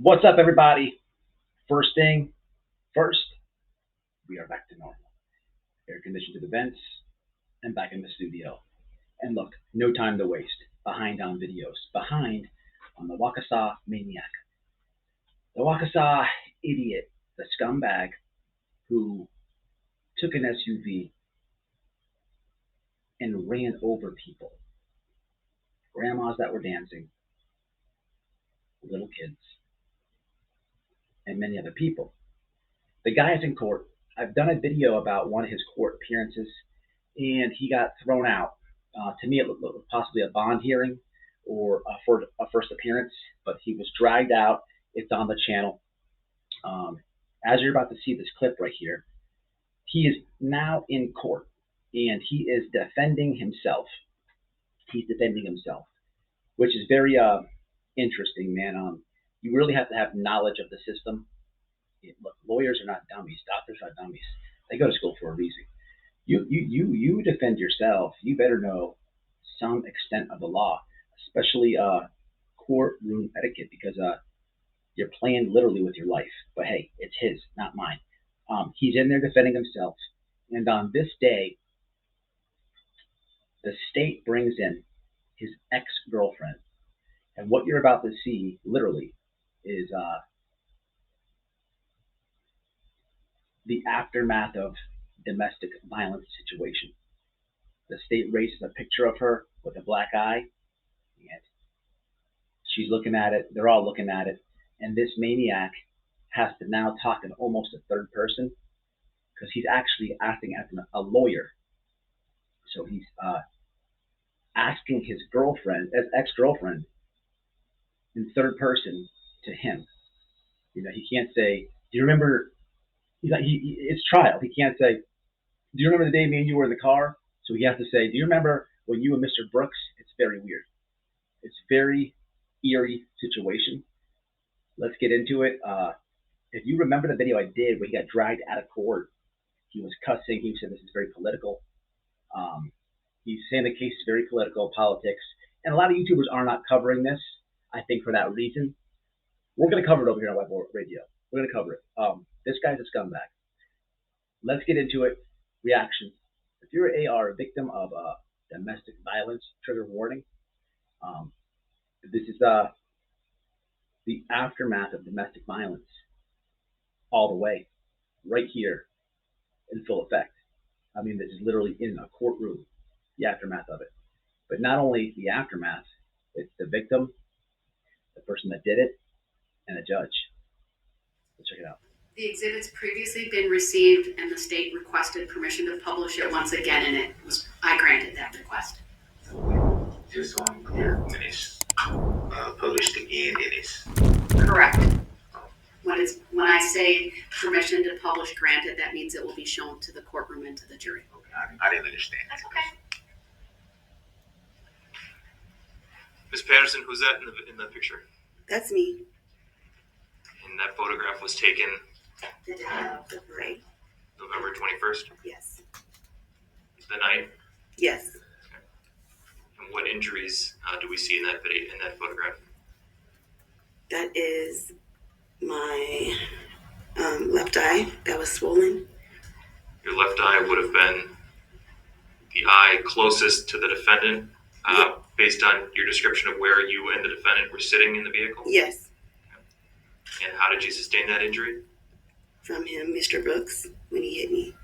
What's up, everybody? First thing first, we are back to normal. Air conditioned events and back in the studio. And look, no time to waste. Behind on videos. Behind on the Wakasa maniac. The Wakasa idiot. The scumbag who took an SUV and ran over people. Grandmas that were dancing. Little kids. And many other people. The guy is in court. I've done a video about one of his court appearances, and he got thrown out. To me, it looked possibly a bond hearing or for a first appearance, but he was dragged out. It's on the channel. As you're about to see this clip right here, he is now in court, and he is defending himself. He's defending himself, which is very interesting, man. You really have to have knowledge of the system. Look, lawyers are not dummies. Doctors are not dummies. They go to school for a reason. You defend yourself. You better know some extent of the law, especially courtroom etiquette, because you're playing literally with your life. But hey, it's his, not mine. He's in there defending himself, and on this day, the state brings in his ex-girlfriend, and what you're about to see, literally, is the aftermath of domestic violence situation. The state raises a picture of her with a black eye, and she's looking at it. They're all looking at it, and this maniac has to now talk in almost a third person because he's actually acting as a lawyer. So he's asking his girlfriend, his ex-girlfriend, in third person to him. You know, he can't say, "Do you remember?" It's trial. He can't say, "Do you remember the day me and you were in the car?" So he has to say, "Do you remember when you and Mr. Brooks?" It's very weird. It's very eerie situation. Let's get into it. If you remember the video I did where he got dragged out of court, he was cussing. He said this is very political. He's saying the case is very political, politics. And a lot of YouTubers are not covering this, I think, for that reason. We're going to cover it over here on Whiteboard Radio. We're going to cover it. This guy's a scumbag. Let's get into it. Reactions. If you're a victim of domestic violence, trigger warning. This is the aftermath of domestic violence all the way, right here in full effect. I mean, this is literally in a courtroom, the aftermath of it. But not only the aftermath, it's the victim, the person that did it, and a judge. Let's check it out. The exhibit's previously been received, and the state requested permission to publish it once again, and I granted that request. Just so I'm clear, when it's published again, it is correct. When I say permission to publish granted, that means it will be shown to the courtroom and to the jury. Okay, I didn't understand. That's okay. Ms. Patterson, who's that in the picture? That's me. And that photograph was taken The day of the parade. November 21st, Yes. the night. Yes. And what injuries do we see in that video, in that photograph? That is my left eye that was swollen. Your left eye would have been the eye closest to the defendant, based on your description of where you and the defendant were sitting in the vehicle? Yes. And how did you sustain that injury? From him, Mr. Brooks, when he hit me.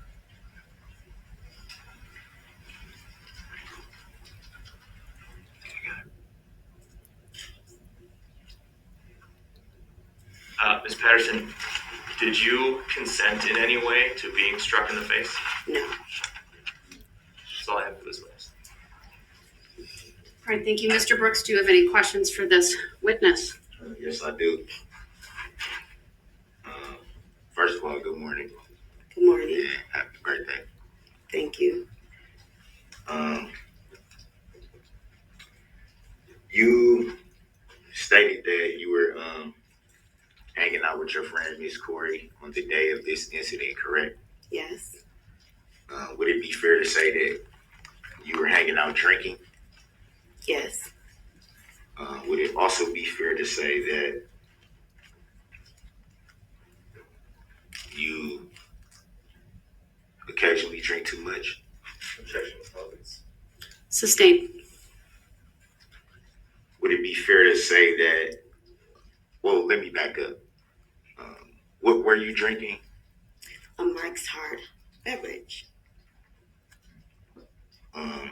Ms. Patterson, did you consent in any way to being struck in the face? No. That's all I have for this witness. All right, thank you. Mr. Brooks, do you have any questions for this witness? Yes, I do. First of all, good morning. Good morning. And happy birthday. Thank you. You stated that you were hanging out with your friend, Miss Corey, on the day of this incident, correct? Yes. Would it be fair to say that you were hanging out drinking? Yes. Would it also be fair to say that occasionally drink too much? Objection closed. Sustained. Would it be fair to say that, well, let me back up. What were you drinking? A Mike's Hard beverage. Um,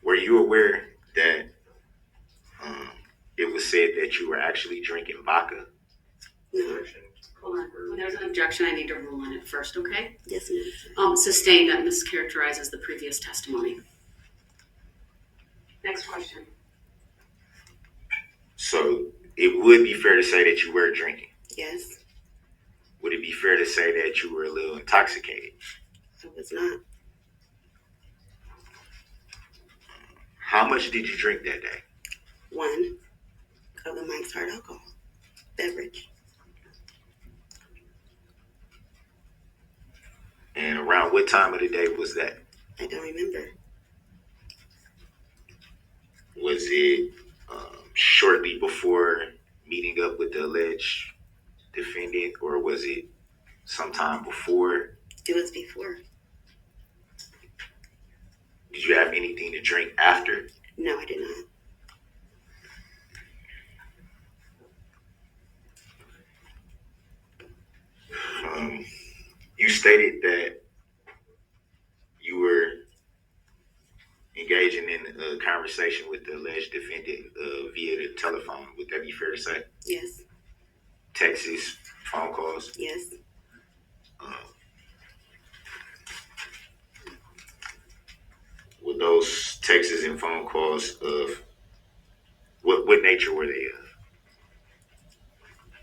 were you aware that it was said that you were actually drinking vodka? No. Objection. Hold on. When there's an objection, I need to rule on it first, okay? Yes, ma'am. Sustained that mischaracterizes the previous testimony. Next question. So it would be fair to say that you were drinking. Yes, Would it be fair to say that you were a little intoxicated? I was not. How much did you drink that day? 1 of the Mike's Hard alcohol beverage. And around what time of the day was that? I don't remember. Was it shortly before meeting up with the alleged defendant, or was it sometime before? It was before. Did you have anything to drink after? No, I did not. You stated that you were engaging in a conversation with the alleged defendant via the telephone. Would that be fair to say? Yes, Texts, phone calls. yes. Were those texts and phone calls of what nature were they of?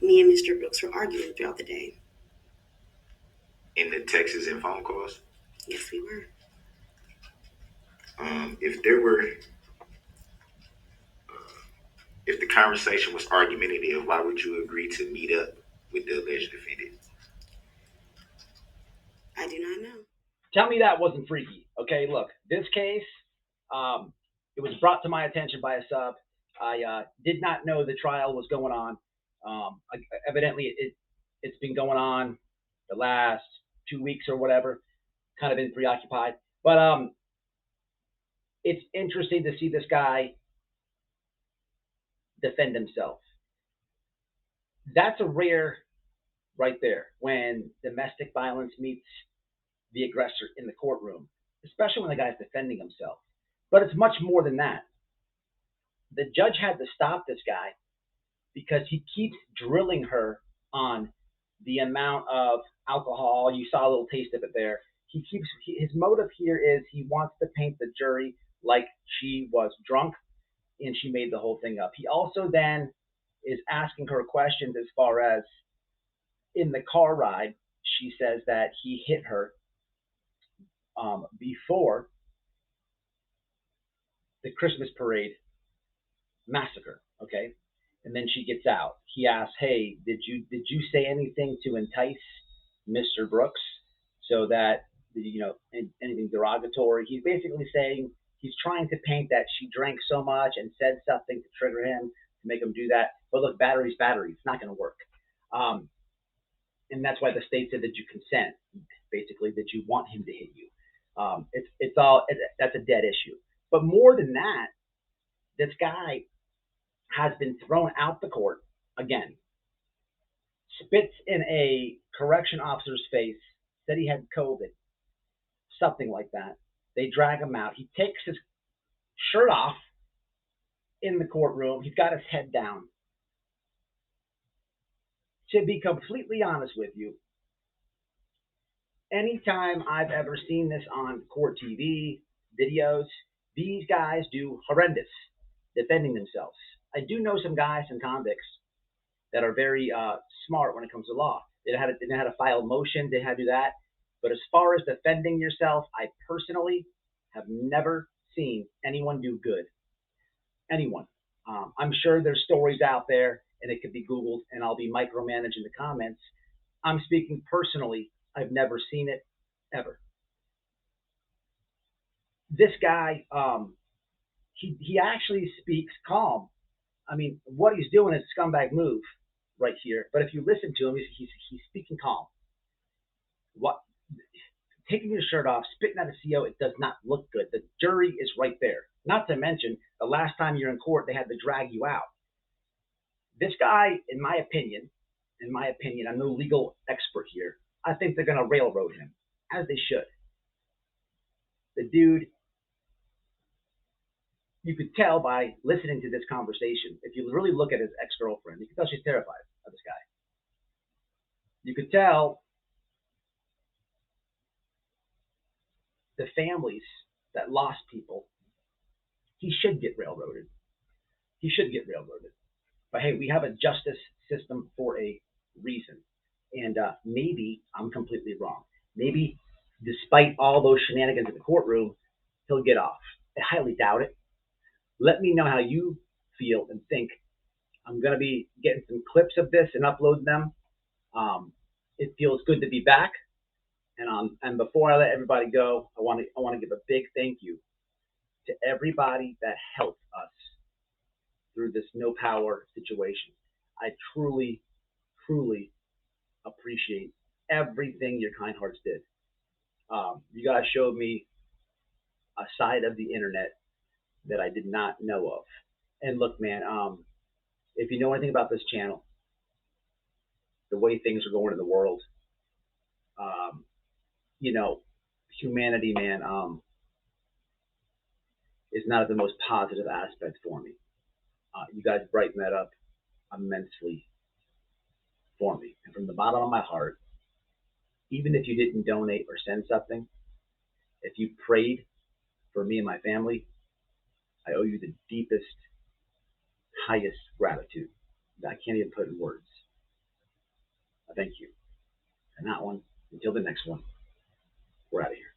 Me and Mr. Brooks were arguing throughout the day. In the texts and phone calls? Yes, we were. If there were, if the conversation was argumentative, why would you agree to meet up with the alleged defendant? I do not know. Tell me that wasn't freaky. Okay, look, this case, it was brought to my attention by a sub. I did not know the trial was going on. Evidently, it's been going on the last 2 weeks or whatever. Kind of been preoccupied, but it's interesting to see this guy defend himself. That's a rare right there when domestic violence meets the aggressor in the courtroom, especially when the guy's defending himself. But it's much more than that. The judge had to stop this guy because he keeps drilling her on the amount of alcohol. You saw a little taste of it there. His motive here is he wants to paint the jury like she was drunk and she made the whole thing up. He also then is asking her questions as far as in the car ride, she says that he hit her before the Christmas parade massacre, okay? And then she gets out. He asks, "Hey, did you say anything to entice Mr. Brooks so that anything derogatory?" He's basically saying he's trying to paint that she drank so much and said something to trigger him to make him do that. But look, battery's battery. It's not going to work. And that's why the state said that you consent, basically that you want him to hit you. That's a dead issue. But more than that, this guy has been thrown out the court again, spits in a correction officer's face, said he had COVID, something like that. They drag him out. He takes his shirt off in the courtroom. He's got his head down. To be completely honest with you, anytime I've ever seen this on court TV, videos, these guys do horrendous defending themselves. I do know some guys, some convicts, that are very smart when it comes to law. They know how to file a motion, they know how to do that. But as far as defending yourself, I personally have never seen anyone do good. Anyone. I'm sure there's stories out there, and it could be Googled, and I'll be micromanaging the comments. I'm speaking personally. I've never seen it, ever. This guy, he actually speaks calm. I mean, what he's doing is a scumbag move right here. But if you listen to him, he's speaking calm. What taking your shirt off, spitting at a CO, it does not look good. The jury is right there. Not to mention, the last time you're in court, they had to drag you out. This guy, in my opinion, I'm no legal expert here. I think they're going to railroad him, as they should. The dude, you could tell by listening to this conversation, if you really look at his ex-girlfriend, you can tell she's terrified of this guy. You could tell the families that lost people, he should get railroaded. He should get railroaded. But hey, we have a justice system for a reason. And maybe I'm completely wrong. Maybe despite all those shenanigans in the courtroom, he'll get off. I highly doubt it. Let me know how you feel and think. I'm going to be getting some clips of this and uploading them. It feels good to be back. And before I let everybody go, I want to give a big thank you to everybody that helped us through this no power situation. I truly, truly appreciate everything your kind hearts did. You guys showed me a side of the internet that I did not know of. And look, man, if you know anything about this channel, the way things are going in the world, you know, humanity, man, is not the most positive aspect for me. You guys brighten that up immensely for me. And from the bottom of my heart, even if you didn't donate or send something, if you prayed for me and my family, I owe you the deepest, highest gratitude that I can't even put in words. I thank you. And that one, until the next one, we're out of here.